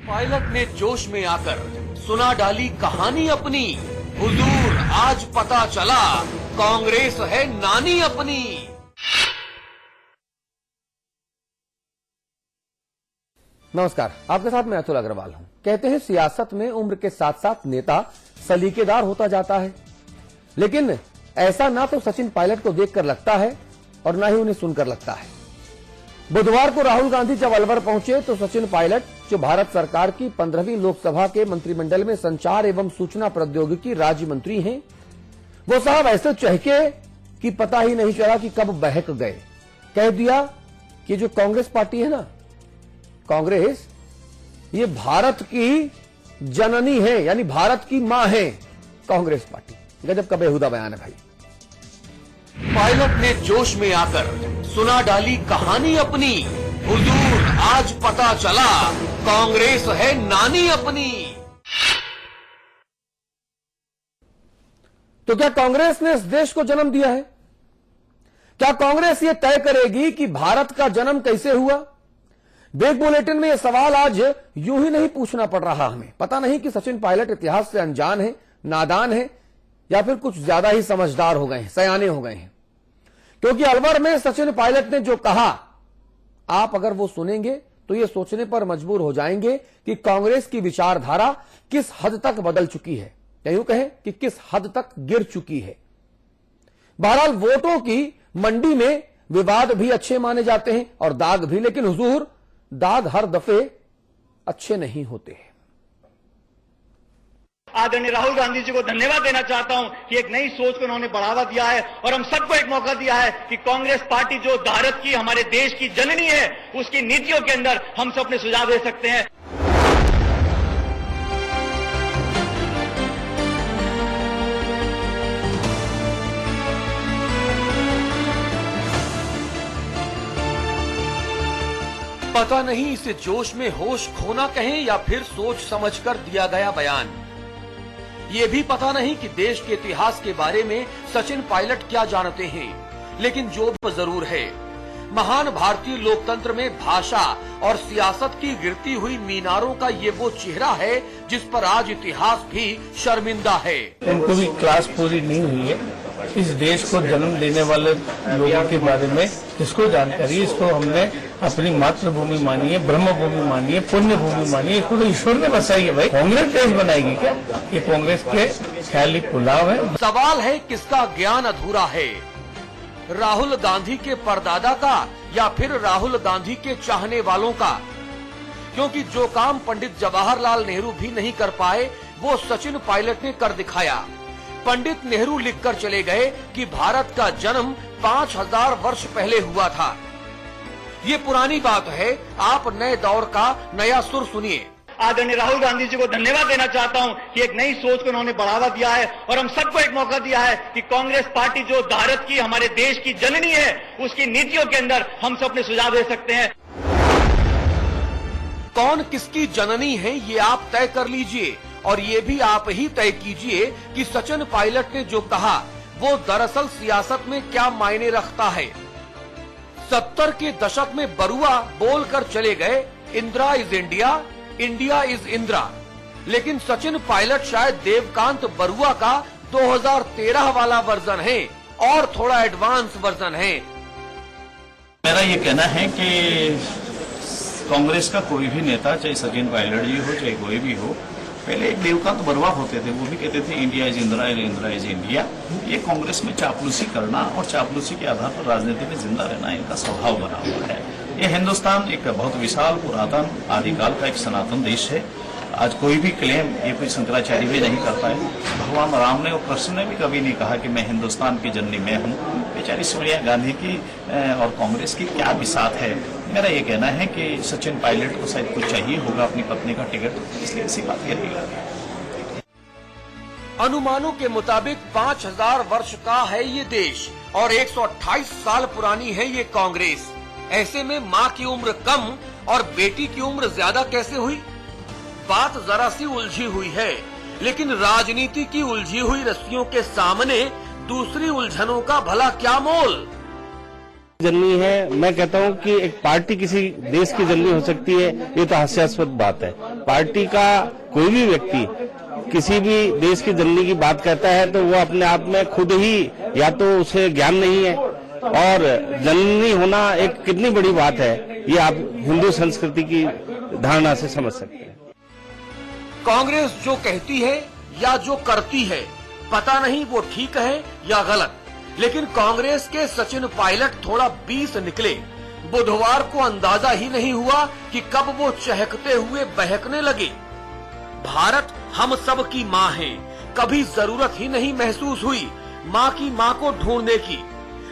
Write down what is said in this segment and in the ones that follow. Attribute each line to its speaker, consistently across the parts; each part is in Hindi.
Speaker 1: पायलट ने जोश में आकर सुना डाली कहानी अपनी। हुजूर आज पता चला कांग्रेस है नानी अपनी।
Speaker 2: नमस्कार, आपके साथ मैं अतुल अग्रवाल हूं। कहते हैं सियासत में उम्र के साथ साथ नेता सलीकेदार होता जाता है, लेकिन ऐसा ना तो सचिन पायलट को देखकर लगता है और ना ही उन्हें सुनकर लगता है। बुधवार को राहुल गांधी जब अलवर पहुंचे तो सचिन पायलट, जो भारत सरकार की 15वीं लोकसभा के मंत्रिमंडल में संचार एवं सूचना प्रौद्योगिकी राज्य मंत्री हैं, वो साहब ऐसे चहके कि पता ही नहीं चला कि कब बहक गए। कह दिया कि जो कांग्रेस पार्टी है ना, कांग्रेस ये भारत की जननी है, यानी भारत की मां है कांग्रेस पार्टी। गजब का बेहुदा बयान है भाई।
Speaker 1: पायलट ने जोश में आकर सुना डाली कहानी अपनी। हुजूर आज पता चला कांग्रेस है नानी अपनी।
Speaker 2: तो क्या कांग्रेस ने इस देश को जन्म दिया है? क्या कांग्रेस ये तय करेगी कि भारत का जन्म कैसे हुआ? वेग बुलेटिन में यह सवाल आज यूं ही नहीं पूछना पड़ रहा हमें। पता नहीं कि सचिन पायलट इतिहास से अनजान है, नादान है, या फिर कुछ ज्यादा ही समझदार हो गए हैं, सयाने हो गए हैं। क्योंकि अलवर में सचिन पायलट ने जो कहा, आप अगर वो सुनेंगे तो ये सोचने पर मजबूर हो जाएंगे कि कांग्रेस की विचारधारा किस हद तक बदल चुकी है, या यूं कहें कि किस हद तक गिर चुकी है। बहरहाल वोटों की मंडी में विवाद भी अच्छे माने जाते हैं और दाग भी, लेकिन हुजूर दाग हर दफे अच्छे नहीं होते हैं।
Speaker 3: आदरणीय राहुल गांधी जी को धन्यवाद देना चाहता हूं कि एक नई सोच को उन्होंने बढ़ावा दिया है और हम सबको एक मौका दिया है कि कांग्रेस पार्टी जो भारत की, हमारे देश की जननी है, उसकी नीतियों के अंदर हम सब अपने सुझाव दे सकते हैं।
Speaker 1: पता नहीं इसे जोश में होश खोना कहें या फिर सोच समझकर दिया गया बयान। ये भी पता नहीं कि देश के इतिहास के बारे में सचिन पायलट क्या जानते हैं, लेकिन जो जरूर है, महान भारतीय लोकतंत्र में भाषा और सियासत की गिरती हुई मीनारों का ये वो चेहरा है जिस पर आज इतिहास भी शर्मिंदा है।
Speaker 4: इनको भी क्लास पूरी नहीं हुई है। इस देश को जन्म देने वाले लोगों के बारे में जिसको जानकारी, इसको हमने अपनी मातृभूमि मानी है, ब्रह्मभूमि मानी है, पुण्य भूमि मानी है। इसको तो ईश्वर ने बसाई है भाई। कांग्रेस देश बनाएगी क्या? ये कांग्रेस के ख्याली पुलाव है।
Speaker 1: सवाल है किसका ज्ञान अधूरा है, राहुल गांधी के परदादा का या फिर राहुल गांधी के चाहने वालों का? क्योंकि जो काम पंडित जवाहरलाल नेहरू भी नहीं कर पाए वो सचिन पायलट ने कर दिखाया। पंडित नेहरू लिखकर चले गए कि भारत का जन्म 5000 वर्ष पहले हुआ था। ये पुरानी बात है, आप नए दौर का नया सुर सुनिए।
Speaker 3: आदरणीय राहुल गांधी जी को धन्यवाद देना चाहता हूं कि एक नई सोच को उन्होंने बढ़ावा दिया है और हम सबको एक मौका दिया है कि कांग्रेस पार्टी जो भारत की, हमारे देश की जननी है, उसकी नीतियों के अंदर हम सब अपने सुझाव दे सकते हैं।
Speaker 1: कौन किसकी जननी है ये आप तय कर लीजिए, और ये भी आप ही तय कीजिए कि सचिन पायलट ने जो कहा वो दरअसल सियासत में क्या मायने रखता है। 70 के दशक में बरुआ बोलकर चले गए, Indira is India, India is Indira. लेकिन सचिन पायलट शायद देवकांत बरुआ का 2013 वाला वर्जन है और थोड़ा एडवांस वर्जन है।
Speaker 5: मेरा ये कहना है कि कांग्रेस का कोई भी नेता, चाहे सचिन पायलट जी हो, चाहे कोई भी हो, पहले एक देवकांत बरुआ होते थे, वो भी कहते थे India is Indira, Indira is India. ये कांग्रेस में चापलूसी करना और चापलूसी के आधार पर राजनीति में जिंदा रहना इनका स्वभाव बना हुआ है। ये हिंदुस्तान एक बहुत विशाल, पुरातन, आदिकाल का एक सनातन देश है। आज कोई भी क्लेम ये कोई शंकराचार्य भी नहीं कर पाए। भगवान राम ने और कृष्ण ने भी कभी नहीं कहा कि मैं हिंदुस्तान की जननी मैं हूँ। बेचारी सोनिया गांधी की और कांग्रेस की क्या बिसात है। मेरा ये कहना है कि सचिन पायलट को शायद कुछ चाहिए होगा अपनी पत्नी का टिकट, इसलिए ऐसी बात कह रही।
Speaker 1: अनुमानों के मुताबिक 5000 वर्ष का है ये देश और 128 साल पुरानी है ये कांग्रेस। ऐसे में माँ की उम्र कम और बेटी की उम्र ज्यादा कैसे हुई? बात जरा सी उलझी हुई है, लेकिन राजनीति की उलझी हुई रस्सियों के सामने दूसरी उलझनों का भला क्या मोल?
Speaker 6: जननी है। मैं कहता हूं कि एक पार्टी किसी देश की जननी हो सकती है, ये तो हास्यास्पद बात है। पार्टी का कोई भी व्यक्ति किसी भी देश की जननी की बात कहता है तो वो अपने आप में खुद ही या तो उसे ज्ञान नहीं है, और जननी होना एक कितनी बड़ी बात है ये आप हिंदू संस्कृति की धारणा से समझ सकते हैं।
Speaker 1: कांग्रेस जो कहती है या जो करती है, पता नहीं वो ठीक है या गलत, लेकिन कांग्रेस के सचिन पायलट थोड़ा 20 निकले। बुधवार को अंदाजा ही नहीं हुआ कि कब वो चहकते हुए बहकने लगे। भारत हम सब की माँ है, कभी जरूरत ही नहीं महसूस हुई माँ की माँ को ढूंढने की।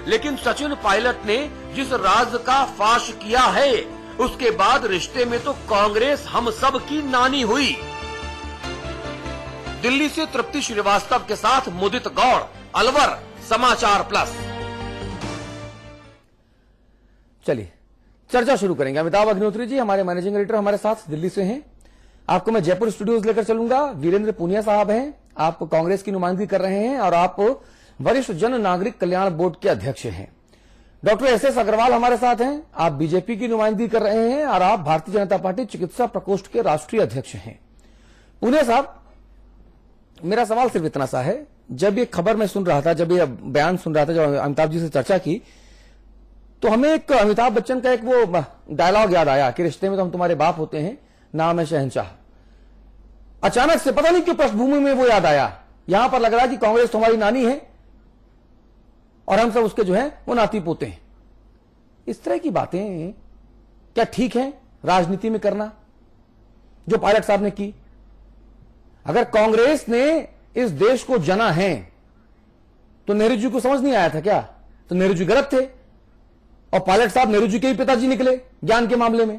Speaker 1: लेकिन सचिन पायलट ने जिस राज का फाश किया है, उसके बाद रिश्ते में तो कांग्रेस हम सब की नानी हुई। दिल्ली से तृप्ति श्रीवास्तव के साथ मुदित गौड़, अलवर, समाचार प्लस।
Speaker 2: चलिए चर्चा शुरू करेंगे। अमिताभ अग्निहोत्री जी हमारे मैनेजिंग एडिटर हमारे साथ दिल्ली से हैं। आपको मैं जयपुर स्टूडियोज लेकर चलूंगा। वीरेंद्र पुनिया साहब हैं, आप कांग्रेस की नुमाइंदगी कर रहे हैं और आप वरिष्ठ जन नागरिक कल्याण बोर्ड के अध्यक्ष हैं। Doctor SS. अग्रवाल हमारे साथ हैं, आप बीजेपी की नुमाइंदगी कर रहे हैं और आप भारतीय जनता पार्टी चिकित्सा प्रकोष्ठ के राष्ट्रीय अध्यक्ष हैं। पुनिया साहब, मेरा सवाल सिर्फ इतना सा है, जब ये खबर मैं सुन रहा था, जब ये बयान सुन रहा था, जब अमिताभ जी से चर्चा की, तो हमें एक अमिताभ बच्चन का एक वो डायलॉग याद आया कि रिश्ते में तो हम तुम्हारे बाप होते हैं, नाम है शहंशाह। अचानक से पता नहीं क्यों पृष्ठभूमि में वो याद आया। यहां पर लग रहा है कि कांग्रेस तुम्हारी नानी है और हम सब उसके जो है वो नाती पोते हैं। इस तरह की बातें क्या ठीक है राजनीति में करना, जो पायलट साहब ने की? अगर कांग्रेस ने इस देश को जना है तो नेहरू जी को समझ नहीं आया था क्या? तो नेहरू जी गलत थे और पायलट साहब नेहरू जी के ही पिताजी निकले ज्ञान के मामले में।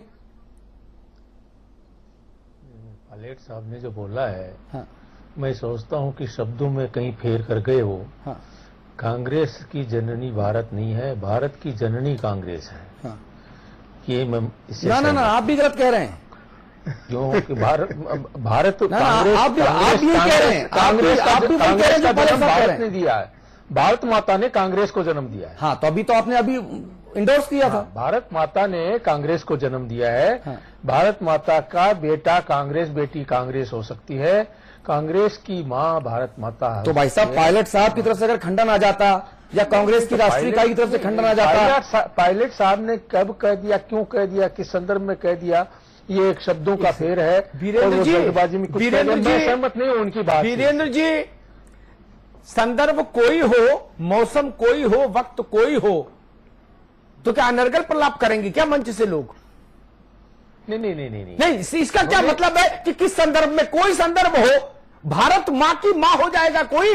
Speaker 7: पायलट साहब ने जो बोला है,
Speaker 2: हाँ।
Speaker 7: मैं सोचता हूं कि शब्दों में कहीं फेर कर गए वो।
Speaker 2: हाँ।
Speaker 7: कांग्रेस की जननी भारत नहीं है, भारत की जननी कांग्रेस है।
Speaker 2: हाँ।
Speaker 7: ये मैं इससे
Speaker 2: ना आप भी गलत कह रहे हैं।
Speaker 7: क्यों कि भारत
Speaker 2: कांग्रेस आप भी ये कह रहे हैं,
Speaker 7: कांग्रेस का जन्म भारत ने
Speaker 2: हैं।
Speaker 7: दिया है, भारत माता ने कांग्रेस को जन्म दिया है।
Speaker 2: हाँ, तो अभी तो आपने अभी इंडोर्स किया था।
Speaker 7: भारत माता ने कांग्रेस को जन्म दिया है।
Speaker 2: हाँ।
Speaker 7: भारत माता का बेटा कांग्रेस, बेटी कांग्रेस हो सकती है। कांग्रेस की माँ भारत माता है।
Speaker 2: तो भाई साहब, पायलट साहब की तरफ से अगर खंडन आ जाता या कांग्रेस की राष्ट्रीय इकाई की तरफ से खंडन आ जाता,
Speaker 7: पायलट साहब ने कब कह दिया, क्यों कह दिया, किस संदर्भ में कह दिया, ये एक शब्दों का फेर है।
Speaker 2: वीरेंद्र जी,
Speaker 7: जल्दबाजी में कुछ कह दिया, मैं सहमत नहीं हूं उनकी बात से।
Speaker 8: वीरेंद्र जी, संदर्भ कोई हो, मौसम कोई हो, वक्त कोई हो, तो क्या अनर्गल प्रलाप करेंगे क्या मंच से लोग?
Speaker 7: नहीं,
Speaker 8: इसका क्या मतलब है कि किस संदर्भ में? कोई संदर्भ हो, भारत मां की मां हो जाएगा कोई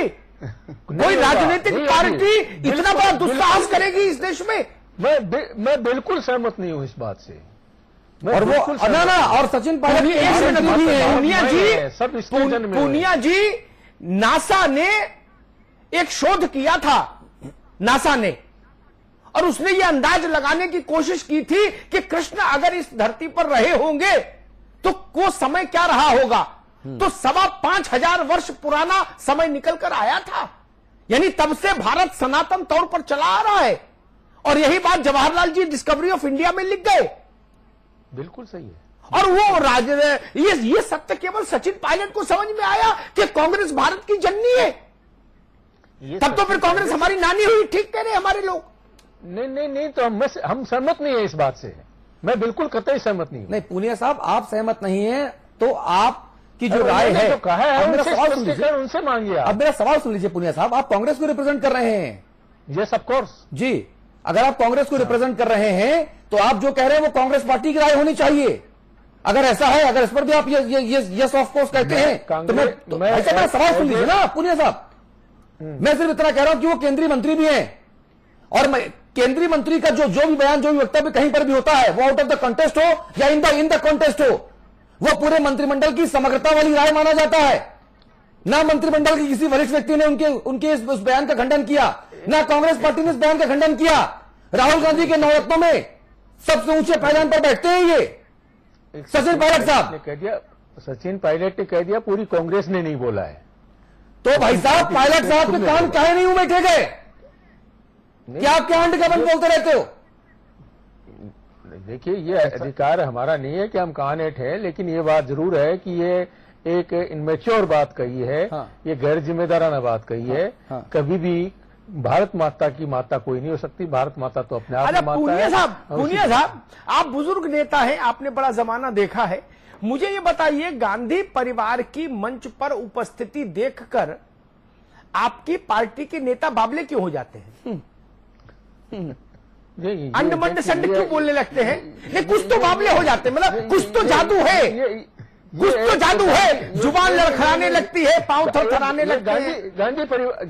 Speaker 8: राजनीतिक पार्टी इतना बड़ा दुस्साहस करेगी इस देश में?
Speaker 7: मैं बिल्कुल सहमत नहीं हूं इस बात से।
Speaker 2: और वो और सचिन पायलट भी है।
Speaker 8: पूनिया जी, नासा ने एक शोध किया था, नासा ने, और उसने ये अंदाज लगाने की कोशिश की थी कि कृष्ण अगर इस धरती पर रहे होंगे तो वो समय क्या रहा होगा। तो 5,500 वर्ष पुराना समय निकल कर आया था। यानी तब से भारत सनातन तौर पर चला आ रहा है। और यही बात Jawaharlal ji discovery of India में लिख गए।
Speaker 7: बिल्कुल सही है।
Speaker 8: और वो ये सत्य केवल सचिन पायलट को समझ में आया कि कांग्रेस भारत की जननी है। तब तो फिर कांग्रेस हमारी नानी हुई। ठीक कह रहे हमारे लोग।
Speaker 7: नहीं, तो हम सहमत नहीं है इस बात से। मैं बिल्कुल कतई सहमत नहीं हूं।
Speaker 2: नहीं, पुनिया साहब, आप सहमत नहीं है तो आपकी जो राय है,
Speaker 7: कहा है
Speaker 2: मेरा सवाल सुन लीजिए,
Speaker 7: उनसे मांगिए।
Speaker 2: अब मेरा सवाल सुन लीजिए पुनिया साहब, आप कांग्रेस को रिप्रेजेंट कर रहे हैं।
Speaker 7: यस, ऑफ कोर्स
Speaker 2: जी। अगर आप कांग्रेस को रिप्रेजेंट कर रहे हैं तो आप जो कह रहे हैं वो कांग्रेस पार्टी की राय होनी चाहिए। अगर ऐसा है, अगर इस पर भी आप यस ऑफ कोर्स कहते हैं तो मेरा सवाल सुन लीजिए ना पुनिया साहब। मैं सिर्फ इतना कह रहा हूं कि वो केंद्रीय मंत्री भी हैं और केंद्रीय मंत्री का जो भी बयान, जो भी वक्तव्य कहीं पर भी होता है, वो आउट ऑफ द कॉन्टेस्ट हो या इन द कॉन्टेस्ट हो, वो पूरे मंत्रिमंडल की समग्रता वाली राय माना जाता है। ना मंत्रिमंडल के किसी वरिष्ठ व्यक्ति ने उनके इस बयान का खंडन किया, ना कांग्रेस पार्टी ने इस बयान का खंडन किया। राहुल गांधी के नवरत्नों में सबसे ऊंचे पायदान पर बैठते हैं ये सचिन पायलट साहब
Speaker 7: ने कह दिया। सचिन पायलट ने कह दिया, पूरी कांग्रेस ने नहीं बोला है।
Speaker 2: तो भाई साहब, पायलट साहब के कान काहे नहीं बैठे गए? क्या आप क्या अंड का बंद बोलते रहते हो?
Speaker 7: देखिए, ये अधिकार हमारा नहीं है कि हम कानेट है, लेकिन ये बात जरूर है कि ये एक इनमेच्योर बात कही है।
Speaker 2: हाँ।
Speaker 7: ये गैर जिम्मेदाराना बात कही है।
Speaker 2: हाँ।
Speaker 7: कभी भी भारत माता की माता कोई नहीं हो सकती। भारत माता तो अपने आप
Speaker 8: अरे
Speaker 7: में माता
Speaker 8: पूनिया
Speaker 7: है।
Speaker 8: साहब,
Speaker 7: और
Speaker 8: पूनिया साहब, आप बुजुर्ग नेता हैं, आपने बड़ा जमाना देखा है। मुझे ये बताइए, गांधी परिवार की मंच पर उपस्थिति देखकर आपकी पार्टी के नेता बावले क्यों हो जाते हैं? अंडमंड संड क्यों बोलने लगते हैं? नहीं, कुछ तो बावले हो जाते हैं, मतलब कुछ तो जादू है, कुछ तो जादू है। जुबान लड़खड़ाने लगती है, पांव थरथराने लगते हैं।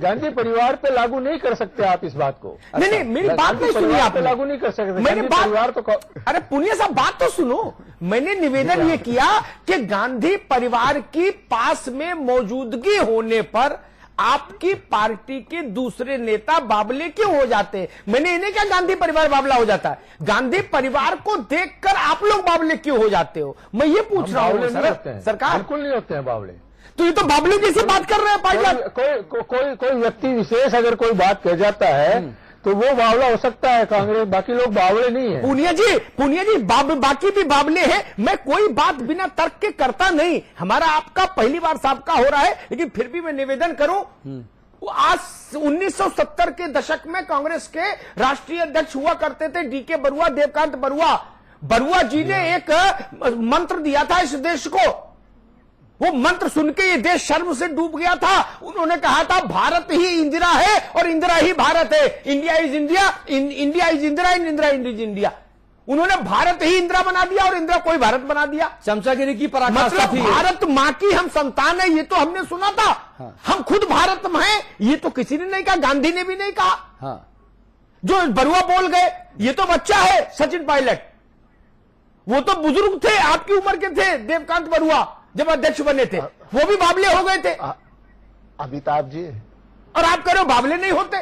Speaker 7: गांधी परिवार पे लागू नहीं कर सकते आप इस बात को।
Speaker 8: नहीं नहीं, मेरी बात नहीं सुनी आपने।
Speaker 7: लागू नहीं कर सकते।
Speaker 8: मैंने
Speaker 7: गांधी परिवार तो
Speaker 8: अरे पुनिया साहब, बात तो सुनो। मैंने निवेदन ये किया कि गांधी परिवार की पास में मौजूदगी होने पर आपकी पार्टी के दूसरे नेता बावले क्यों हो जाते हैं? मैंने इन्हें क्या गांधी परिवार बावला हो जाता है? गांधी परिवार को देखकर आप लोग बावले क्यों हो जाते हो? मैं ये पूछ रहा हूं सरकार।
Speaker 7: बिल्कुल नहीं होते हैं बावले।
Speaker 8: तो ये तो बावले जैसी बात कर रहे हैं पायलट।
Speaker 7: कोई व्यक्ति विशेष अगर कोई बात कह जाता है तो वो बावला हो सकता है कांग्रेस, बाकी लोग बावले नहीं है।
Speaker 8: पुनिया जी बाकी भी बावले हैं। मैं कोई बात बिना तर्क के करता नहीं। हमारा आपका पहली बार साबका हो रहा है, लेकिन फिर भी मैं निवेदन करूं, आज 1970 के दशक में कांग्रेस के राष्ट्रीय अध्यक्ष हुआ करते थे डीके बरुआ, देवकांत बरुआ। बरुआ जी ने एक मंत्र दिया था इस देश को। वो मंत्र सुन के ये देश शर्म से डूब गया था। उन्होंने कहा था भारत ही इंदिरा है और इंदिरा ही भारत है। India is India, India is Indira, Indira is India. उन्होंने भारत ही इंदिरा बना दिया और इंदिरा कोई भारत बना दिया।
Speaker 2: चमचागिरी की पराकाष्ठा
Speaker 8: मतलब
Speaker 2: थी।
Speaker 8: भारत मां की हम संतान है, ये तो हमने सुना था।
Speaker 2: हाँ।
Speaker 8: हम खुद भारत में हैं, ये तो किसी ने नहीं कहा, गांधी ने भी नहीं कहा।
Speaker 2: हाँ।
Speaker 8: जो बरुआ बोल गए, ये तो बच्चा है सचिन पायलट। वो तो बुजुर्ग थे, आपकी उम्र के थे देवकांत बरुआ जब अध्यक्ष बने थे। वो भी बावले हो गए थे।
Speaker 7: अमिताभ जी,
Speaker 8: और आप कह रहे हो बावले नहीं होते?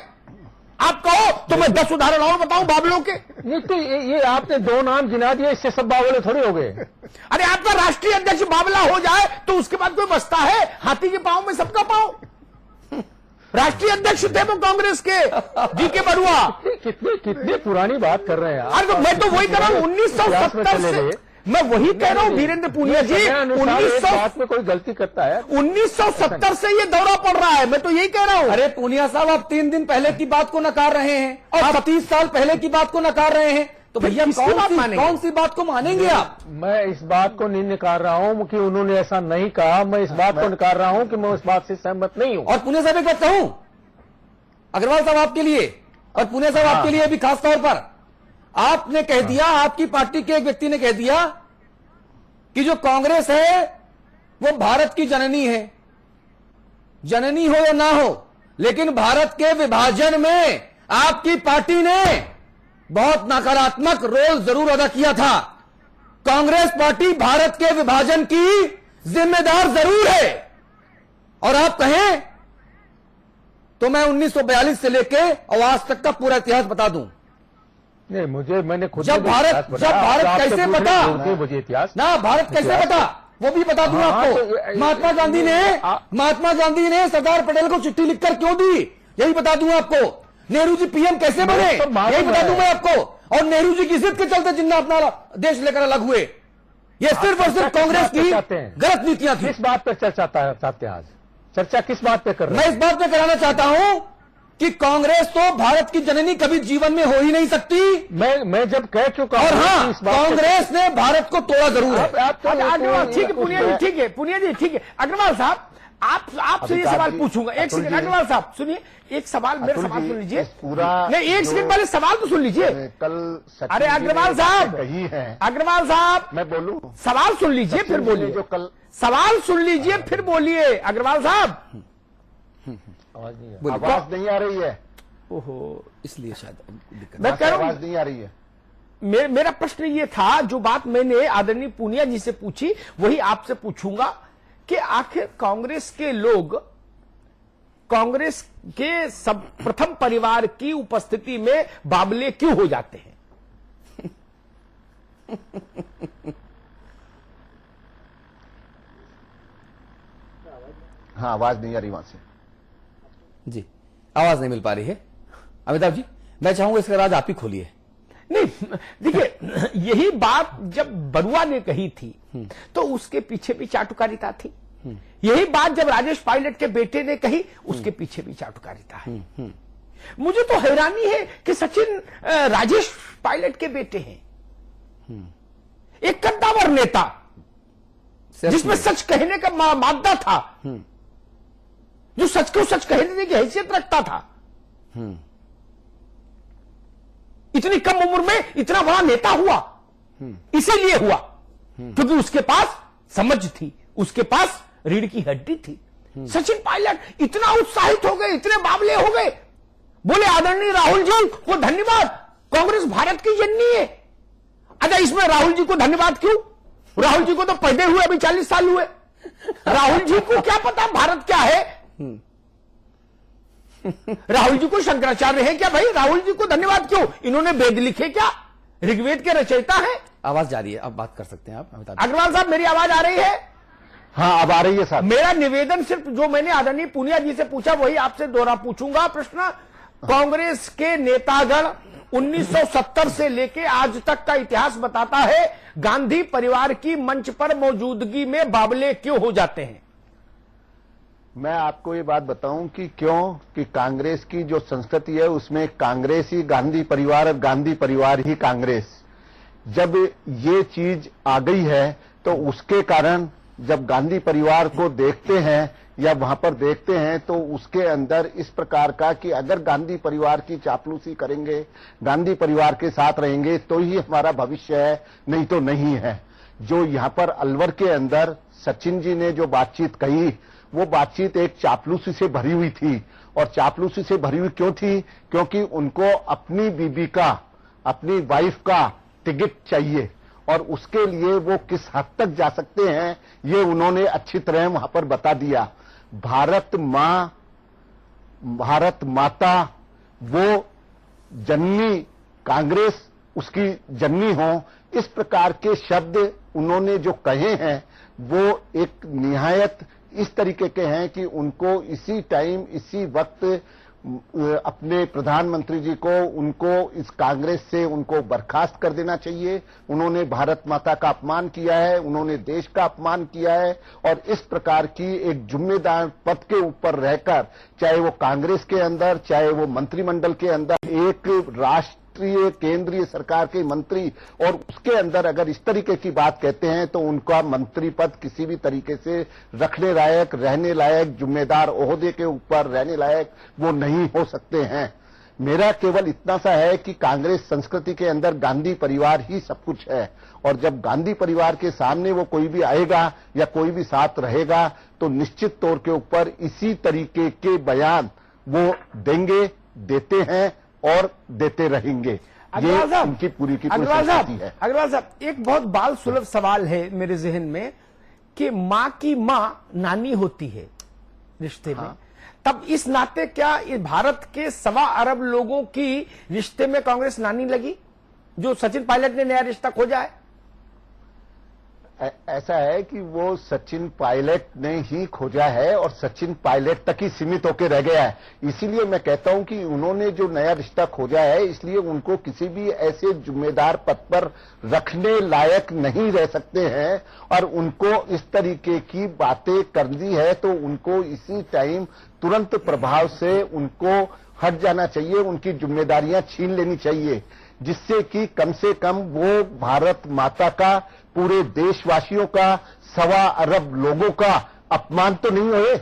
Speaker 8: आप कहो तो मैं 10 उदाहरण और बताऊं बावलों के।
Speaker 7: नहीं तो ये आपने 2 नाम गिना दिए, इससे सब बावले थोड़े हो गए।
Speaker 8: अरे आपका राष्ट्रीय अध्यक्ष बावला हो जाए तो उसके बाद कोई बचता है? हाथी के पांव में सबका पांव। राष्ट्रीय अध्यक्ष थे वो कांग्रेस के, डीके बरुआ।
Speaker 7: कितनी पुरानी बात कर रहे हैं आप।
Speaker 8: अरे मैं तो वही कर रहा हूं, 1970 से मैं वही कह रहा हूं वीरेंद्र पुनिया जी।
Speaker 7: 1900 में कोई गलती करता है,
Speaker 8: 1970 से ये दौरा पड़ रहा है, मैं तो यही कह रहा हूं।
Speaker 2: अरे पुनिया साहब, आप 3 दिन पहले की बात को नकार रहे हैं और 30 साल पहले की बात को नकार रहे हैं, तो भैया कौन सी बात को मानेंगे आप?
Speaker 7: मैं इस बात को नहीं नकार रहा हूं कि उन्होंने ऐसा नहीं कहा। मैं इस बात को नकार रहा हूं कि मैं उस बात से सहमत नहीं हूं।
Speaker 2: और पुनिया साहब एक बात कहूं, अग्रवाल साहब आपके लिए और पुनिया साहब आपके लिए भी खास तौर पर, आपने कह दिया, आपकी पार्टी के एक व्यक्ति ने कह दिया कि जो कांग्रेस है वो भारत की जननी है। जननी हो या ना हो, लेकिन भारत के विभाजन में आपकी पार्टी ने बहुत नकारात्मक रोल जरूर अदा किया था। कांग्रेस पार्टी भारत के विभाजन की जिम्मेदार जरूर है। और आप कहें तो मैं 1942 से लेके और आज तक का पूरा इतिहास बता दूं।
Speaker 7: नहीं, मैंने खुद
Speaker 2: जब भारत कैसे बता,
Speaker 7: मुझे इतिहास
Speaker 2: ना भारत कैसे बता वो भी बता दूंगा आपको। महात्मा गांधी ने सरदार पटेल को चिट्ठी लिखकर क्यों दी, यही बता दूंगा आपको। नेहरू जी पीएम कैसे बने, यही बता दूंगा आपको। और नेहरू जी की जिद के चलते जिन्ना अपना देश लेकर अलग हुए। ये सिर्फ और सिर्फ कांग्रेस की गलत नीतियां थी।
Speaker 7: किस बात पर चर्चा चाहते हैं आज? चर्चा किस बात पे कर रहे हैं?
Speaker 2: मैं इस बात पे कराना चाहता हूं कि कांग्रेस तो भारत की जननी कभी जीवन में हो ही नहीं सकती।
Speaker 7: मैं जब कह चुका
Speaker 2: और
Speaker 7: हूं
Speaker 2: हाँ, कांग्रेस ने भारत को तोड़ा जरूर है।
Speaker 8: अग्रवाल ठीक है, पुनिया जी ठीक है, पुनिया जी ठीक है। अग्रवाल साहब, आपसे ये सवाल पूछूंगा। एक सेकंड अग्रवाल साहब सुनिए, एक सवाल, मेरा सवाल सुन लीजिए। नहीं, एक सेकंड पहले सवाल तो सुन लीजिए।
Speaker 7: कल
Speaker 8: अरे अग्रवाल साहब, अग्रवाल साहब,
Speaker 7: मैं बोलूं?
Speaker 8: सवाल सुन लीजिए फिर बोलिए।
Speaker 7: जो कल
Speaker 8: सवाल सुन लीजिए फिर बोलिए अग्रवाल साहब।
Speaker 7: आवाज नहीं आ रही है।
Speaker 8: ओहो,
Speaker 2: इसलिए शायद
Speaker 8: मैं कह रहा हूं,
Speaker 7: आवाज नहीं आ रही है।
Speaker 8: मेरा प्रश्न ये था, जो बात मैंने आदरणीय पुनिया जी से पूछी वही आपसे पूछूंगा कि आखिर कांग्रेस के लोग कांग्रेस के सब प्रथम परिवार की उपस्थिति में बावले क्यों हो जाते हैं?
Speaker 7: हाँ, आवाज नहीं आ रही वहां से
Speaker 2: जी, आवाज नहीं मिल पा रही है। अमिताभ जी, मैं चाहूंगा इसका राज आप ही खोलिए।
Speaker 8: नहीं, देखिए, यही बात जब बरुआ ने कही थी तो उसके पीछे भी चाटुकारिता थी। यही बात जब राजेश पायलट के बेटे ने कही, उसके पीछे भी चाटुकारिता है। मुझे तो हैरानी है कि सचिन राजेश पायलट के बेटे हैं, एक कद्दावर नेता जिसमें सच कहने का मादा था, जो सच को सच कहने की हैसियत रखता था। इतनी कम उम्र में इतना बड़ा नेता हुआ, इसीलिए हुआ क्योंकि उसके पास समझ थी, उसके पास रीढ़ की हड्डी थी। सचिन पायलट इतना उत्साहित हो गए, इतने बावले हो गए, बोले आदरणीय राहुल जी को धन्यवाद, कांग्रेस भारत की जननी है। अच्छा, इसमें राहुल जी को धन्यवाद क्यों? राहुल जी को तो पैदा हुए अभी 40 साल हुए। राहुल जी को क्या पता भारत क्या है? राहुल जी को शंकराचार्य है क्या? भाई राहुल जी को धन्यवाद क्यों? इन्होंने वेद लिखे क्या? ऋग्वेद के रचयिता है।
Speaker 2: आवाज जा रही है, अब बात कर सकते हैं आप।
Speaker 8: अग्रवाल साहब, मेरी आवाज आ रही है?
Speaker 7: हाँ, अब आ रही है साहब।
Speaker 8: मेरा निवेदन सिर्फ जो मैंने आदरणीय पूनिया जी से पूछा वही आपसे दोहरा पूछूंगा प्रश्न। कांग्रेस के नेतागण 1970 से लेके आज तक का इतिहास बताता है, गांधी परिवार की मंच पर मौजूदगी में बावले क्यों हो जाते हैं?
Speaker 9: मैं आपको ये बात बताऊं कि क्यों कि कांग्रेस की जो संस्कृति है उसमें कांग्रेस ही गांधी परिवार और गांधी परिवार ही कांग्रेस। जब ये चीज आ गई है तो उसके कारण जब गांधी परिवार को देखते हैं या वहां पर देखते हैं तो उसके अंदर इस प्रकार का कि अगर गांधी परिवार की चापलूसी करेंगे, गांधी परिवार के साथ रहेंगे तो ही हमारा भविष्य है, नहीं तो नहीं है। जो यहां पर अलवर के अंदर सचिन जी ने जो बातचीत कही, वो बातचीत एक चापलूसी से भरी हुई थी। और चापलूसी से भरी हुई क्यों थी? क्योंकि उनको अपनी बीबी का, अपनी वाइफ का टिकट चाहिए और उसके लिए वो किस हद तक जा सकते हैं ये उन्होंने अच्छी तरह वहां पर बता दिया। भारत मां, भारत माता, वो जननी, कांग्रेस उसकी जननी हो, इस प्रकार के शब्द उन्होंने जो कहे हैं वो एक निहायत इस तरीके के हैं कि उनको इसी टाइम, इसी वक्त अपने प्रधानमंत्री जी को, उनको इस कांग्रेस से उनको बर्खास्त कर देना चाहिए। उन्होंने भारत माता का अपमान किया है, उन्होंने देश का अपमान किया है और इस प्रकार की एक जिम्मेदार पद के ऊपर रहकर, चाहे वो कांग्रेस के अंदर, चाहे वो मंत्रिमंडल के अंदर, एक राष्ट्रीय केंद्रीय सरकार के मंत्री और उसके अंदर अगर इस तरीके की बात कहते हैं तो उनका मंत्री पद किसी भी तरीके से रखने लायक, रहने लायक, जिम्मेदार ओहदे के ऊपर रहने लायक वो नहीं हो सकते हैं। मेरा केवल इतना सा है कि कांग्रेस संस्कृति के अंदर गांधी परिवार ही सब कुछ है और जब गांधी परिवार के सामने वो कोई भी आएगा या कोई भी साथ रहेगा तो निश्चित तौर के ऊपर इसी तरीके के बयान वो देंगे, देते हैं और देते रहेंगे। ये उनकी पूरी की पूरी संस्कृति है।
Speaker 8: अग्रवाल साहब, एक बहुत बाल सुलभ सवाल है मेरे जहन में कि मां की मां नानी होती है रिश्ते में, तब इस नाते क्या ये भारत के 1.25 अरब लोगों की रिश्ते में कांग्रेस नानी लगी जो सचिन पायलट ने नया रिश्ता खोजा है?
Speaker 9: ऐसा है कि वो सचिन पायलट ने ही खोजा है और सचिन पायलट तक ही सीमित होकर रह गया है। इसीलिए मैं कहता हूं कि उन्होंने जो नया रिश्ता खोजा है इसलिए उनको किसी भी ऐसे जिम्मेदार पद पर रखने लायक नहीं रह सकते हैं और उनको इस तरीके की बातें कर दी है तो उनको इसी टाइम तुरंत प्रभाव से उनको हट जाना चाहिए, उनकी जिम्मेदारियां छीन लेनी चाहिए, जिससे कि कम से कम वो भारत माता का, पूरे देशवासियों का, 1.25 अरब लोगों का अपमान तो नहीं हुए।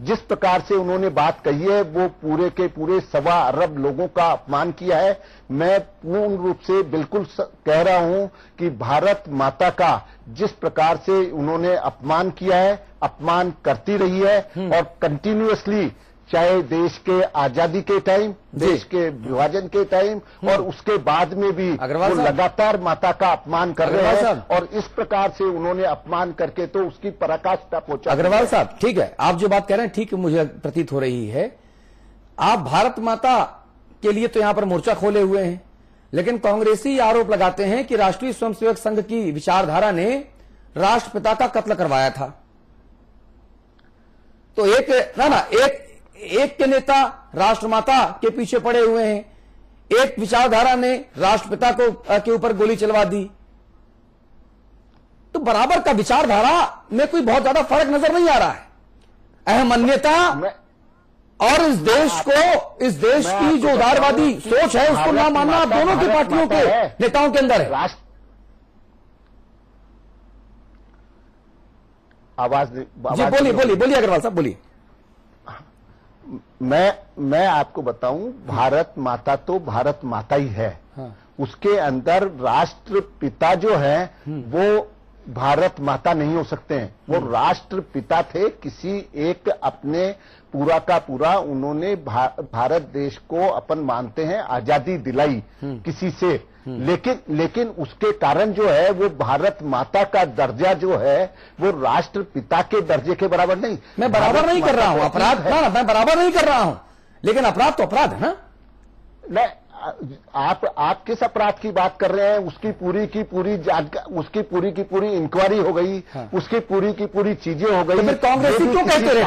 Speaker 9: जिस प्रकार से उन्होंने बात कही है वो पूरे के पूरे 1.25 अरब लोगों का अपमान किया है। मैं पूर्ण रूप से बिल्कुल कह रहा हूं कि भारत माता का जिस प्रकार से उन्होंने अपमान किया है, अपमान करती रही है और कंटिन्यूअसली, चाहे देश के आजादी के टाइम, देश के विभाजन के टाइम और उसके बाद में भी वो लगातार माता का अपमान कर रहे हैं और इस प्रकार से उन्होंने अपमान करके तो उसकी पराकाष्ठा पहुंचा।
Speaker 2: अग्रवाल साहब, ठीक है, आप जो बात कह रहे हैं ठीक मुझे प्रतीत हो रही है। आप भारत माता के लिए तो यहां पर मोर्चा खोले हुए हैं, लेकिन कांग्रेसी आरोप लगाते हैं कि राष्ट्रीय स्वयंसेवक संघ की विचारधारा ने राष्ट्रपिता का कत्ल करवाया था। तो एक के नेता राष्ट्रमाता के पीछे पड़े हुए हैं, एक विचारधारा ने राष्ट्रपिता को के ऊपर गोली चलवा दी। तो बराबर का विचारधारा में कोई बहुत ज्यादा फर्क नजर नहीं आ रहा है। अहमन्यता और इस देश की जो उदारवादी सोच है उसको ना मानना दोनों की पार्टियों के नेताओं के अंदर है।
Speaker 9: आवाज
Speaker 2: जी बोलिए अग्रवाल साहब बोलिए।
Speaker 9: मैं आपको बताऊं, भारत माता तो भारत माता ही है।
Speaker 2: हाँ।
Speaker 9: उसके अंदर राष्ट्रपिता जो है वो भारत माता नहीं हो सकते हैं। वो राष्ट्रपिता थे, किसी एक अपने पूरा का पूरा उन्होंने भारत देश को अपन मानते हैं आजादी दिलाई किसी से, लेकिन उसके कारण जो है वो भारत माता का दर्जा जो है वो राष्ट्रपिता के दर्जे के बराबर नहीं।
Speaker 2: मैं बराबर नहीं कर रहा हूं अपराध, ना मैं बराबर नहीं कर रहा हूं, लेकिन अपराध तो अपराध है ना।
Speaker 9: नहीं, आप किस अपराध की बात कर रहे हैं? उसकी पूरी की पूरी इंक्वायरी हो गई। हाँ। उसकी पूरी की पूरी चीजें हो गई।
Speaker 2: तो फिर कांग्रेस क्यों कहते रहे?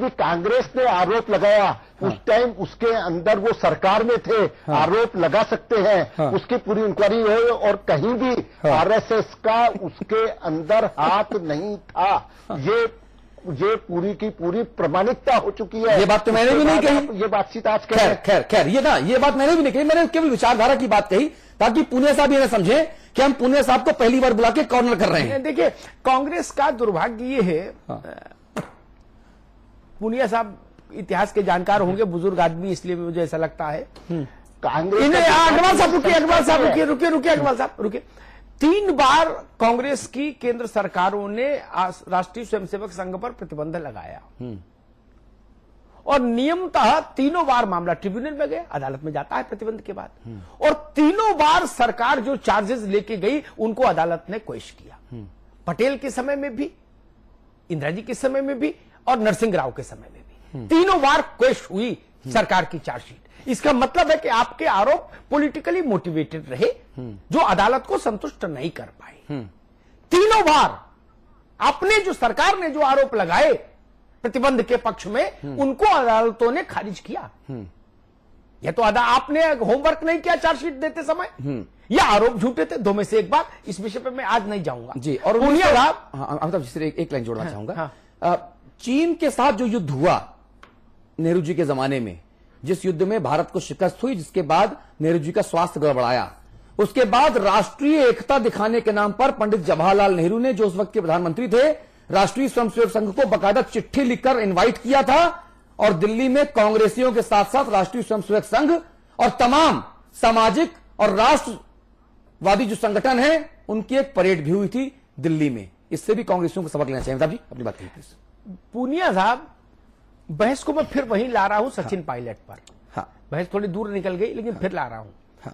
Speaker 9: कांग्रेस ने आरोप लगाया। हाँ। उस टाइम उसके अंदर वो सरकार में थे। हाँ। आरोप लगा सकते हैं। हाँ। उसकी पूरी इंक्वायरी हो और कहीं भी आरएसएस का उसके अंदर हाथ नहीं था। हाँ। ये पूरी की पूरी प्रमाणिकता हो चुकी है।
Speaker 2: ये बात तो मैंने भी नहीं कही।
Speaker 9: ये बातचीत आज
Speaker 2: खैर ये बात मैंने भी नहीं कही। मैंने केवल विचारधारा की बात कही ताकि पुनिया साहब ये समझे कि हम पुनिया साहब को पहली बार बुला के कॉर्नर कर रहे हैं।
Speaker 8: देखिए, कांग्रेस का दुर्भाग्य ये है, पुनिया साहब इतिहास के जानकार होंगे, बुजुर्ग आदमी, इसलिए मुझे ऐसा लगता है।
Speaker 9: कांग्रेस
Speaker 8: अग्रवाल साहब रुकिए। 3 बार कांग्रेस की केंद्र सरकारों ने राष्ट्रीय स्वयंसेवक संघ पर प्रतिबंध लगाया और नियमतः तीनों बार मामला ट्रिब्यूनल में गया, अदालत में जाता है प्रतिबंध के बाद, और तीनों बार सरकार जो चार्जेस लेके गई उनको अदालत ने क्वेश्चन किया। पटेल के समय में भी, इंदिरा जी के समय में भी और नरसिंह राव के समय में भी तीनों बार क्वेश्चन हुई सरकार की चार्जशीट। इसका मतलब है कि आपके आरोप पॉलिटिकली मोटिवेटेड रहे जो अदालत को संतुष्ट नहीं कर पाए। तीनों बार आपने जो सरकार ने जो आरोप लगाए प्रतिबंध के पक्ष में उनको अदालतों ने खारिज किया। यह तो आपने होमवर्क नहीं किया चार्जशीट देते समय, या आरोप झूठे थे, दो में से एक बात। इस विषय पर मैं आज नहीं जाऊंगा
Speaker 2: जी। और एक लाइन जोड़ना चाहूंगा। चीन के साथ जो युद्ध हुआ नेहरू जी के जमाने में, जिस युद्ध में भारत को शिकस्त हुई, जिसके बाद नेहरू जी का स्वास्थ्य गड़बड़ाया, उसके बाद राष्ट्रीय एकता दिखाने के नाम पर पंडित जवाहरलाल नेहरू ने, जो उस वक्त के प्रधानमंत्री थे, राष्ट्रीय स्वयंसेवक संघ को बकायदा चिट्ठी लिखकर इनवाइट किया था और दिल्ली में कांग्रेसियों के साथ साथ राष्ट्रीय स्वयंसेवक संघ और तमाम सामाजिक और राष्ट्रवादी जो संगठन है उनकी एक परेड भी हुई थी दिल्ली में। इससे भी कांग्रेसियों को सबक लेना चाहिए। साहब जी अपनी बात कहिए प्लीज।
Speaker 8: पूनिया साहब, बहस को मैं फिर वहीं ला रहा हूं सचिन पायलट पर।
Speaker 2: हाँ।
Speaker 8: बहस थोड़ी दूर निकल गई लेकिन फिर ला रहा हूं। हाँ।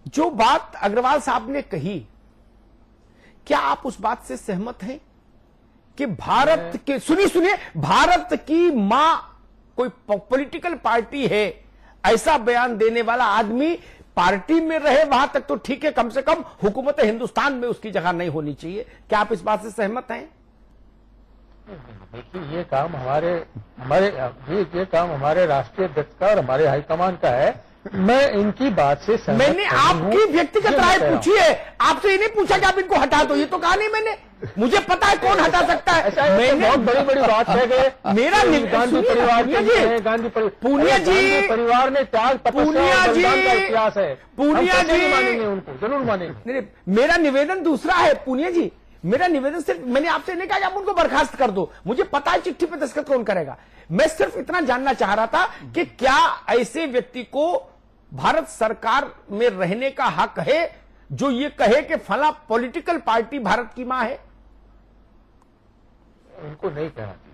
Speaker 8: जो बात अग्रवाल साहब ने कही, क्या आप उस बात से सहमत हैं कि भारत के, सुनिए, भारत की मां कोई पॉलिटिकल पार्टी है, ऐसा बयान देने वाला आदमी पार्टी में रहे वहां तक तो ठीक है, कम से कम हुकूमत हिंदुस्तान में उसकी जगह नहीं होनी चाहिए। क्या आप इस बात से सहमत हैं?
Speaker 7: देखिए, ये काम हमारे राष्ट्रीय अध्यक्ष का और हमारे हाईकमान का है। मैं इनकी बात से सहमत
Speaker 8: मैंने आपकी व्यक्तिगत राय पूछी है, आपसे ये नहीं पूछा कि आप इनको हटा दो। ये तो कहा नहीं मैंने, मुझे पता है कौन हटा सकता है।
Speaker 7: मैंने बहुत बड़ी बात है कि
Speaker 8: मेरा
Speaker 7: गांधी परिवार
Speaker 8: पूनिया जी
Speaker 7: परिवार ने त्याग
Speaker 8: पूनिया जी
Speaker 7: का इतिहास है।
Speaker 8: पूनिया जी
Speaker 7: मानेंगे, उनको जरूर मानेंगे।
Speaker 8: मेरा निवेदन दूसरा है पूनिया जी, मेरा निवेदन सिर्फ, मैंने आपसे नहीं कहा कि आप उनको बर्खास्त कर दो, मुझे पता है चिट्ठी पे दस्तखत कौन करेगा। मैं सिर्फ इतना जानना चाह रहा था कि क्या ऐसे व्यक्ति को भारत सरकार में रहने का हक है जो ये कहे कि फला पॉलिटिकल पार्टी भारत की मां है?
Speaker 7: उनको नहीं कहना चाहिए।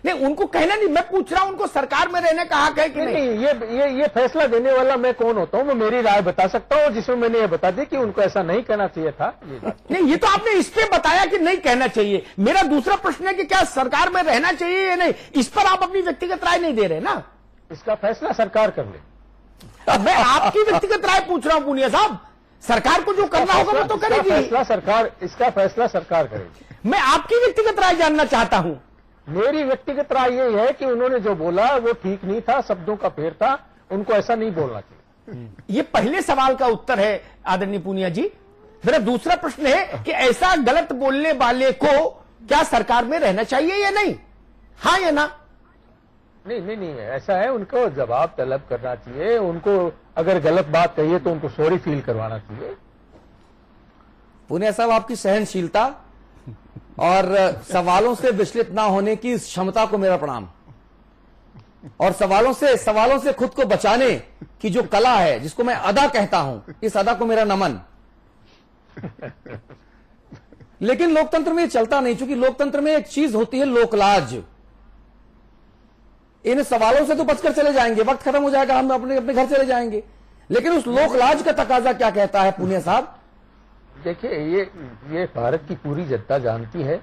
Speaker 8: नहीं, उनको कहना नहीं, मैं पूछ रहा हूं उनको सरकार में रहने का हक है कि नहीं?
Speaker 7: ये फैसला देने वाला मैं कौन होता हूं? मैं मेरी राय बता सकता हूं, जिसमें मैंने ये बता दी कि उनको ऐसा नहीं कहना चाहिए था।
Speaker 8: नहीं, ये तो आपने इस पे बताया कि नहीं कहना चाहिए। मेरा दूसरा प्रश्न है कि क्या सरकार में रहना चाहिए या नहीं, इस पर आप अपनी व्यक्तिगत राय नहीं दे रहे ना।
Speaker 7: इसका फैसला सरकार कर ले।
Speaker 8: मैं आपकी व्यक्तिगत राय पूछ रहा हूं पूनिया साहब। सरकार को जो करना होगा वो तो करेगी।
Speaker 7: इसका फैसला सरकार करेगी।
Speaker 8: मैं आपकी व्यक्तिगत राय जानना चाहता हूं।
Speaker 7: मेरी व्यक्तिगत राय यही है कि उन्होंने जो बोला वो ठीक नहीं था, शब्दों का फेर था। उनको ऐसा नहीं बोलना चाहिए।
Speaker 8: ये पहले सवाल का उत्तर है आदरणीय पूनिया जी। मेरा दूसरा प्रश्न है कि ऐसा गलत बोलने वाले को क्या सरकार में रहना चाहिए या नहीं, हाँ या ना?
Speaker 7: नहीं ऐसा है, उनको जवाब तलब करना चाहिए। उनको अगर गलत बात कही है तो उनको सॉरी फील करवाना चाहिए।
Speaker 2: पुनिया साहब, आपकी सहनशीलता और सवालों से विचलित ना होने की इस क्षमता को मेरा प्रणाम, और सवालों से खुद को बचाने की जो कला है, जिसको मैं अदा कहता हूं, इस अदा को मेरा नमन। लेकिन लोकतंत्र में ये चलता नहीं, क्योंकि लोकतंत्र में एक चीज होती है लोकलाज। इन सवालों से तो बचकर चले जाएंगे, वक्त खत्म हो जाएगा, हम अपने अपने घर चले जाएंगे, लेकिन उस लोकलाज का तकाजा क्या कहता है पुनिया साहब?
Speaker 7: देखिए, ये भारत की पूरी जनता जानती है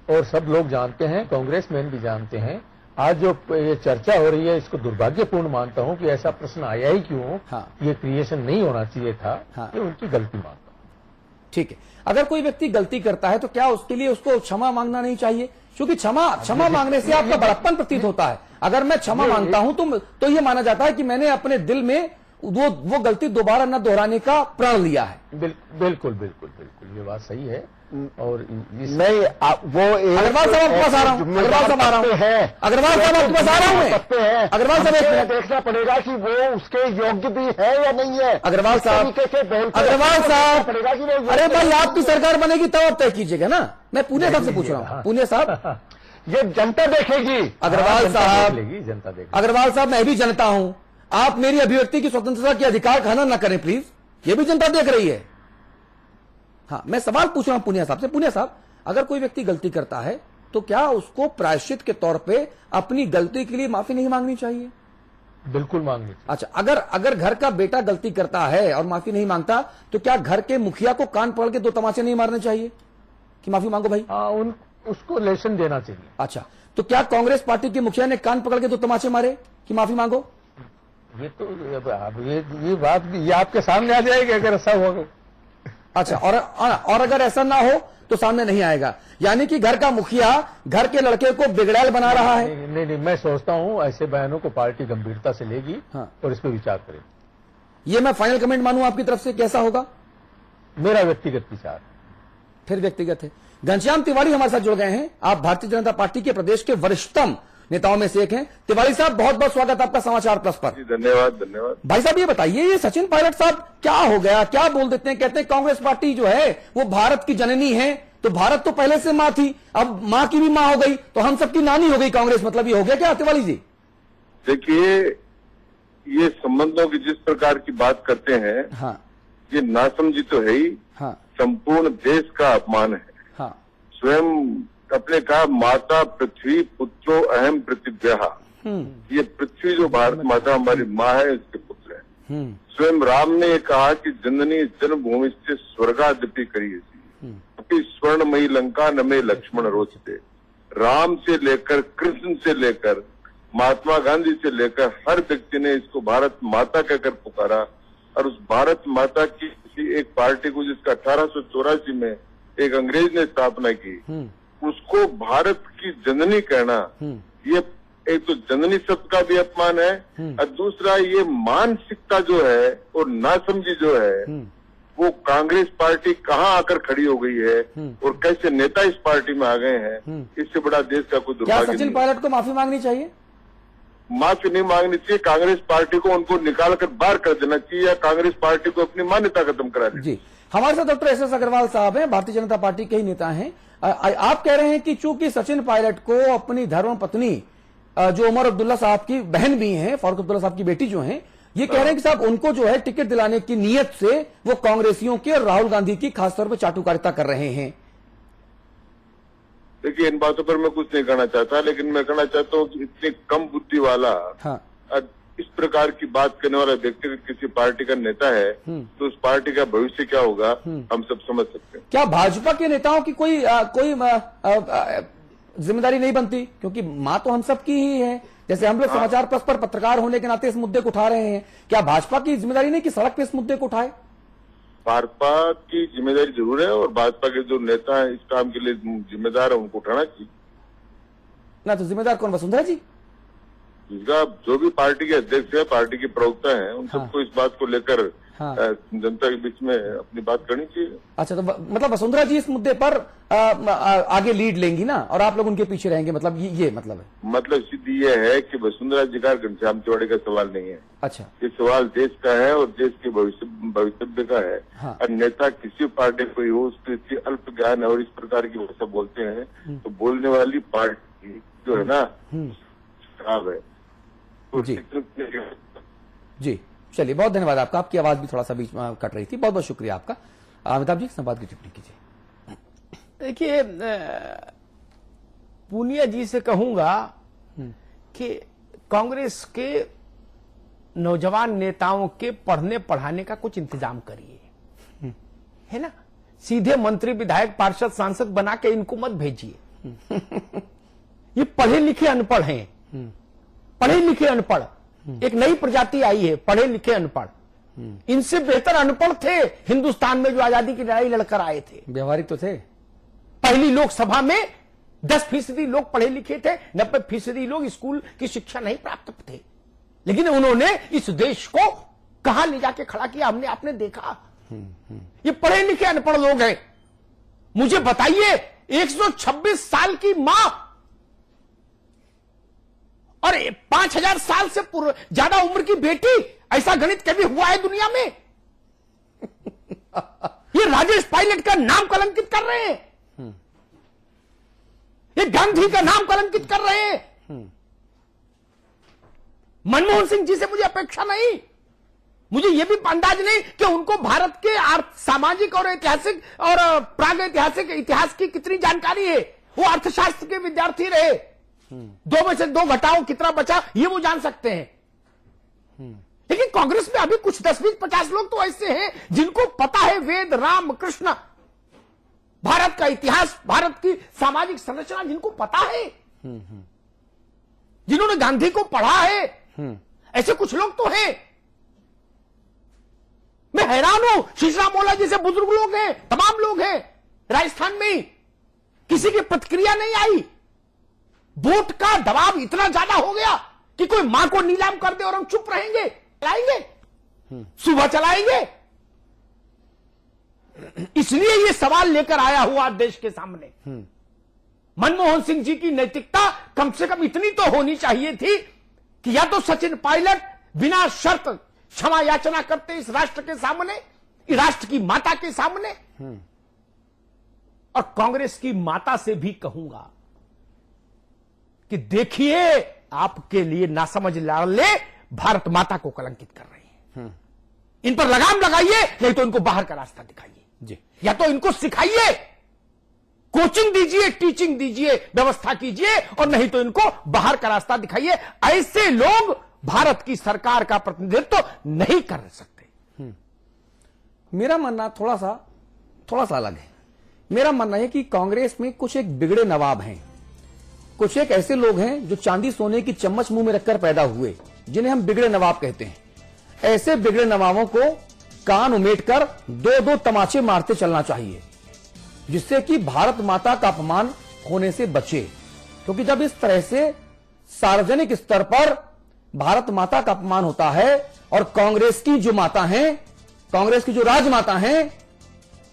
Speaker 7: और सब लोग जानते हैं, कांग्रेसमैन भी जानते हैं। आज जो ये चर्चा हो रही है, इसको दुर्भाग्यपूर्ण मानता हूं कि ऐसा प्रश्न आया ही क्यों।
Speaker 2: हाँ।
Speaker 7: ये क्रिएशन नहीं होना चाहिए था।
Speaker 2: हाँ।
Speaker 7: ये उनकी गलती मानता हूं।
Speaker 2: ठीक है, अगर कोई व्यक्ति गलती करता है तो क्या उसके लिए उसको क्षमा मांगना नहीं चाहिए? क्योंकि क्षमा मांगने से आपका बड़प्पन प्रतीत होता है। अगर मैं क्षमा मांगता हूं तो यह माना जाता है कि मैंने अपने दिल में वो गलती दोबारा न दोहराने का प्रण लिया है।
Speaker 7: बिल्कुल ये बात सही है। और
Speaker 9: नहीं, वो
Speaker 2: अग्रवाल साहब आपके पास आ रहा हूं, अग्रवाल साहब आ रहा हूं, अग्रवाल साहब आपके पास आ रहा हूं मैं। अग्रवाल साहब, एक मिनट
Speaker 9: देखना पड़ेगा कि वो उसके योग्य भी है या नहीं है।
Speaker 2: अग्रवाल साहब, अग्रवाल साहब, अरे भाई आपकी सरकार बनेगी तब आप तय कीजिएगा ना। मैं पुनिया साहब से पूछ रहा हूं। पुनिया साहब,
Speaker 9: ये जनता देखेगी।
Speaker 2: अग्रवाल साहब,
Speaker 7: जनता देखेगी।
Speaker 2: अग्रवाल साहब, मैं भी जनता हूं। आप मेरी अभिव्यक्ति की स्वतंत्रता के अधिकार का हनन न करें प्लीज, ये भी जनता देख रही है। हाँ, मैं सवाल पूछ रहा हूं पुनिया साहब से। पुनिया साहब, अगर कोई व्यक्ति गलती करता है तो क्या उसको प्रायश्चित के तौर पे अपनी गलती के लिए माफी नहीं मांगनी चाहिए?
Speaker 7: बिल्कुल मांगनी चाहिए।
Speaker 2: अच्छा, अगर घर का बेटा गलती करता है और माफी नहीं मांगता तो क्या घर के मुखिया को कान पकड़ के 2 तमाचे नहीं मारने चाहिए कि माफी मांगो भाई?
Speaker 7: हाँ, उसको लेसन देना चाहिए।
Speaker 2: अच्छा, तो क्या कांग्रेस पार्टी के मुखिया ने कान पकड़ के 2 तमाचे मारे कि माफी मांगो?
Speaker 7: ये तो ये बात ये आपके सामने आ जाएगी अगर ऐसा होगा।
Speaker 2: अच्छा, और अगर ऐसा ना हो तो सामने नहीं आएगा, यानी कि घर का मुखिया घर के लड़के को बिगड़ैल बना रहा है।
Speaker 7: नहीं, मैं सोचता हूं ऐसे बयानों को पार्टी गंभीरता से लेगी।
Speaker 2: हाँ।
Speaker 7: और इस पर विचार करेगी।
Speaker 2: ये मैं फाइनल कमेंट मानूं आपकी तरफ से, कैसा होगा?
Speaker 7: मेरा व्यक्तिगत विचार।
Speaker 2: फिर व्यक्तिगत है। घनश्याम तिवारी हमारे साथ जुड़ गए हैं। आप भारतीय जनता पार्टी के प्रदेश के वरिष्ठतम नेताओं में से एक हैं। तिवारी साहब, बहुत बहुत स्वागत आपका समाचार प्लस पर।
Speaker 10: धन्यवाद।
Speaker 2: भाई साहब, ये बताइए, ये सचिन पायलट साहब क्या हो गया, क्या बोल देते हैं? कहते हैं कांग्रेस पार्टी जो है वो भारत की जननी है, तो भारत तो पहले से मां थी, अब मां की भी मां हो गई, तो हम सबकी नानी हो गई कांग्रेस, मतलब ये हो गया क्या तिवारी जी?
Speaker 10: देखिए, ये संबंधों की जिस प्रकार की बात करते हैं,
Speaker 2: हाँ,
Speaker 10: ये नासमझी तो है ही,
Speaker 2: हाँ,
Speaker 10: संपूर्ण देश का अपमान है।
Speaker 2: हाँ,
Speaker 10: स्वयं अपने कहा, माता पृथ्वी पुत्रो अहम पृथिव्यः। ये पृथ्वी जो भारत माता हमारी माँ है, इसके पुत्र है। स्वयं राम ने कहा कि जननी जन्मभूमि से स्वर्गादपि करियसी, अपनी स्वर्णमयी लंका न में लक्ष्मण रोचते। राम से लेकर कृष्ण से लेकर महात्मा गांधी से लेकर हर व्यक्ति ने इसको भारत माता कहकर पुकारा। और उस भारत माता की किसी एक पार्टी को, जिसका 1884 में एक अंग्रेज ने स्थापना की, उसको भारत की जननी कहना, ये एक तो जननी शब्द का भी अपमान है, और दूसरा ये मानसिकता जो है और नासमझी जो है, वो कांग्रेस पार्टी कहाँ आकर खड़ी हो गई है और कैसे नेता इस पार्टी में आ गए हैं, इससे बड़ा देश का कोई
Speaker 2: क्या
Speaker 10: दुर्भाग्य
Speaker 2: सचिन
Speaker 10: नहीं।
Speaker 2: पायलट को माफी मांगनी चाहिए?
Speaker 10: माफी नहीं मांगनी चाहिए, कांग्रेस पार्टी को उनको निकाल कर बाहर कर देना चाहिए, या कांग्रेस पार्टी को अपनी मान्यता खत्म करा देनी।
Speaker 2: जी, हमारे साथ डॉक्टर एस अग्रवाल साहब हैं, भारतीय जनता पार्टी के ही नेता हैं। आप कह रहे हैं कि चूंकि सचिन पायलट को अपनी धर्म पत्नी जो उमर अब्दुल्ला साहब की बहन भी हैं, फारूक अब्दुल्ला साहब की बेटी जो हैं, ये कह रहे हैं कि साहब उनको जो है टिकट दिलाने की नीयत से वो कांग्रेसियों के और राहुल गांधी की खासतौर पर चाटुकारिता कर रहे हैं।
Speaker 10: देखिए, इन बातों पर मैं कुछ नहीं कहना चाहता, लेकिन मैं कहना चाहता हूँ कि इतनी कम बुद्धि वाला,
Speaker 2: हाँ,
Speaker 10: इस प्रकार की बात करने वाला व्यक्ति किसी पार्टी का नेता है, तो उस पार्टी का भविष्य क्या होगा हम सब समझ सकते हैं।
Speaker 2: क्या भाजपा के नेताओं की कोई जिम्मेदारी नहीं बनती? क्योंकि मां तो हम सब की ही है। जैसे हम लोग समाचार प्लस पर पत्रकार होने के नाते इस मुद्दे को उठा रहे हैं, क्या भाजपा की जिम्मेदारी नहीं कि सड़क पे इस मुद्दे को उठाए?
Speaker 10: भाजपा की जिम्मेदारी जरूर है, और भाजपा के जो नेता हैं इस काम के लिए जिम्मेदार है, उनको उठाना चाहिए
Speaker 2: ना। तो जिम्मेदार कौन? वसुंधरा जी?
Speaker 10: दूसरा जो भी पार्टी के अध्यक्ष है, पार्टी के प्रवक्ता हैं, उन सबको इस बात को लेकर जनता के बीच में अपनी बात करनी चाहिए।
Speaker 2: अच्छा, तो मतलब वसुंधरा जी इस मुद्दे पर आगे लीड लेंगी ना, और आप लोग उनके पीछे रहेंगे, मतलब ये मतलब है?
Speaker 10: मतलब सीधी ये है कि वसुंधरा जी का घनश्याम तिवाड़ी का सवाल नहीं है।
Speaker 2: अच्छा,
Speaker 10: ये सवाल देश का है और देश के भविष्य का है। और नेता किसी पार्टी को ही हो, उसके अल्प ज्ञान और इस प्रकार की भाषा बोलते हैं तो बोलने वाली पार्टी जो है ना खराब है।
Speaker 2: जी चलिए, बहुत धन्यवाद आपका। आपकी आवाज भी थोड़ा सा बीच में कट रही थी। बहुत बहुत शुक्रिया आपका। अमिताभ जी, संवाद की टिप्पणी कीजिए।
Speaker 8: देखिए, पूनिया जी से कहूंगा कि कांग्रेस के नौजवान नेताओं के पढ़ने पढ़ाने का कुछ इंतजाम करिए, है ना। सीधे मंत्री, विधायक, पार्षद, सांसद बना के इनको मत भेजिए। ये पढ़े लिखे अनपढ़ हैं, पढ़े लिखे अनपढ़। एक नई प्रजाति आई है, पढ़े लिखे अनपढ़। इनसे बेहतर अनपढ़ थे हिंदुस्तान में जो आजादी की लड़ाई लड़कर आए थे।
Speaker 2: व्यवहारिक तो थे।
Speaker 8: पहली लोकसभा में 10% लोग पढ़े लिखे थे, 90% लोग स्कूल की शिक्षा नहीं प्राप्त थे, लेकिन उन्होंने इस देश को कहां ले जाके खड़ा किया, हमने आपने देखा। ये पढ़े लिखे अनपढ़ लोग हैं। मुझे बताइए, 126 साल की मां और 5000 साल से ज्यादा उम्र की बेटी, ऐसा गणित कभी हुआ है दुनिया में? ये राजेश पायलट का नाम कलंकित कर रहे हैं, ये गांधी का नाम कलंकित कर रहे हैं। मनमोहन सिंह जी से मुझे अपेक्षा नहीं, मुझे यह भी अंदाज नहीं कि उनको भारत के सामाजिक और ऐतिहासिक और प्राग ऐतिहासिक इतिहास की कितनी जानकारी है। वो अर्थशास्त्र के विद्यार्थी रहे। 2 में से 2 घटाओ कितना बचा, ये वो जान सकते हैं। लेकिन कांग्रेस में अभी कुछ 10, 20, 50 लोग तो ऐसे हैं जिनको पता है वेद, राम, कृष्ण, भारत का इतिहास, भारत की सामाजिक संरचना जिनको पता है, जिन्होंने गांधी को पढ़ा है। ऐसे कुछ लोग तो हैं। मैं हैरान हूं, शीशराम मोला जैसे बुजुर्ग लोग हैं, तमाम लोग हैं राजस्थान में ही, किसी की प्रतिक्रिया नहीं आई। वोट का दबाव इतना ज्यादा हो गया कि कोई मां को नीलाम कर दे और हम चुप रहेंगे, चलाएंगे, सुबह चलाएंगे। इसलिए ये सवाल लेकर आया हुआ देश के सामने। मनमोहन सिंह जी की नैतिकता कम से कम इतनी तो होनी चाहिए थी कि या तो सचिन पायलट बिना शर्त क्षमा याचना करते इस राष्ट्र के सामने, इस राष्ट्र की माता के सामने। और कांग्रेस की माता से भी कहूंगा कि देखिए, आपके लिए नासमझ लाडले भारत माता को कलंकित कर रही हैं। इन पर लगाम लगाइए, नहीं तो इनको बाहर का रास्ता दिखाइए जी, या तो इनको सिखाइए, कोचिंग दीजिए, टीचिंग दीजिए, व्यवस्था कीजिए, और नहीं तो इनको बाहर का रास्ता दिखाइए। ऐसे लोग भारत की सरकार का प्रतिनिधित्व नहीं कर सकते।
Speaker 2: मेरा मानना थोड़ा सा अलग है। मेरा मानना है कि कांग्रेस में कुछ एक बिगड़े नवाब हैं, कुछ एक ऐसे लोग हैं जो चांदी सोने की चम्मच मुंह में रखकर पैदा हुए, जिन्हें हम बिगड़े नवाब कहते हैं। ऐसे बिगड़े नवाबों को कान उमेटकर 2-2 तमाचे मारते चलना चाहिए, जिससे कि भारत माता का अपमान होने से बचे। क्योंकि जब इस तरह से सार्वजनिक स्तर पर भारत माता का अपमान होता है, और कांग्रेस की जो माता हैं, कांग्रेस की जो राजमाता हैं,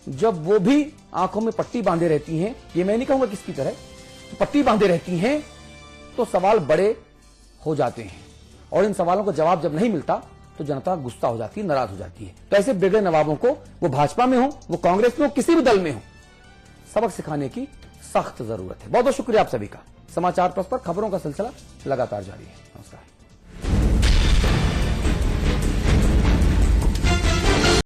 Speaker 2: जब वो भी आंखों में पट्टी बांधे रहती हैं, ये मैं नहीं कहूंगा किसकी तरह, पट्टी बांधे रहती हैं, तो सवाल बड़े हो जाते हैं। और इन सवालों का जवाब जब नहीं मिलता तो जनता गुस्सा हो जाती है, नाराज हो जाती है। तो ऐसे बिगड़े नवाबों को, वो भाजपा में हो, वो कांग्रेस में हो, किसी भी दल में हो, सबक सिखाने की सख्त जरूरत है। बहुत बहुत शुक्रिया आप सभी का। समाचार प्लस पर खबरों का सिलसिला लगातार जारी है। नमस्कार।